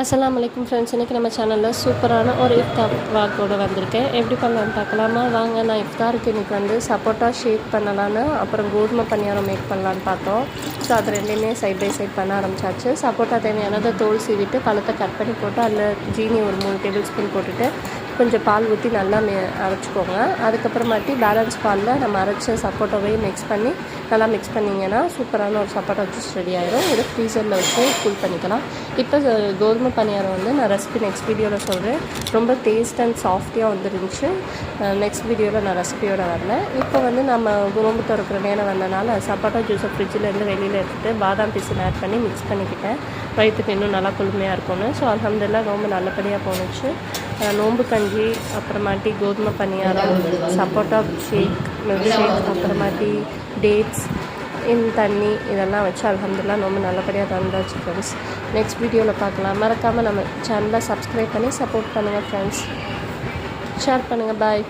அஸ்ஸலாமு அலைக்கும் ஃப்ரெண்ட்ஸ். இன்றைக்கி நம்ம சேனலில் சூப்பரான ஒரு இஃப்தார் வாக்கோடு வந்திருக்கேன். எப்படி பண்ணலான்னு பார்க்கலாமா வாங்க. நான் இஃப்தாருக்கு இன்றைக்கி வந்து சப்போட்டா ஷேக் பண்ணலான்னு அப்புறம் கோதுமை பணியாரம் மேக் பண்ணலான்னு பார்த்தோம். ஸோ அது ரெண்டுமே சைட் பை சைட் பண்ண ஆரம்பிச்சாச்சு. சப்போட்டா தேவையானதை தோல் சீவிட்டு பழத்தை கட் பண்ணி போட்டு அதில் ஜீனி ஒரு 3 டேபிள் ஸ்பூன் போட்டுட்டு கொஞ்சம் பால் ஊற்றி நல்லா அரைச்சிக்கோங்க. அதுக்கப்புறமாட்டி பேலன்ஸ் பாலில் நம்ம அரைச்ச சப்போட்டாவையும் மிக்ஸ் பண்ணி நல்லா மிக்ஸ் பண்ணிங்கன்னா சூப்பரான ஒரு சப்போட்டா ஜூஸ் ரெடி ஆகிடும். இதை ஃப்ரீசரில் வச்சு கூல் பண்ணிக்கலாம். இப்போ கோதுமை பணியாரம் வந்து நான் ரெசிபி நெக்ஸ்ட் வீடியோவில் சொல்கிறேன். ரொம்ப டேஸ்ட் அண்ட் சாஃப்டியாக வந்துருந்துச்சு. நெக்ஸ்ட் வீடியோவில் நான் ரெசிபியோடு வரல. இப்போ வந்து நம்ம நோம்பு திறக்கிற நேரம் வந்தனால சப்போட்டா ஜூஸை ஃப்ரிட்ஜிலேருந்து வெளியில் எடுத்துகிட்டு பாதாம் பீஸில் ஆட் பண்ணி மிக்ஸ் பண்ணிக்கிட்டேன். வயிற்றுக்கு இன்னும் நல்லா குளுமையாக இருக்கும்னு. ஸோ அல்ஹம்துலில்லாஹ் நோம்பு நல்லபடியாக போணுச்சு. நோம்பு கஞ்சி, அப்புறமாட்டி கோதுமை பணியாரம், சப்போட்டா ஷேக், மில்க் ஷேக், அப்புறமாட்டி டேட்ஸ், இந்த தண்ணி இதெல்லாம் வச்சு அல்ஹம்துலில்லாஹ் நோம்பு நல்லபடியாக தந்தாச்சு ஃப்ரெண்ட்ஸ். நெக்ஸ்ட் வீடியோவில் பார்க்கலாம். மறக்காமல் நம்ம சேனலை சப்ஸ்கிரைப் பண்ணி சப்போர்ட் பண்ணுங்கள் ஃப்ரெண்ட்ஸ். ஷேர் பண்ணுங்கள். பாய்.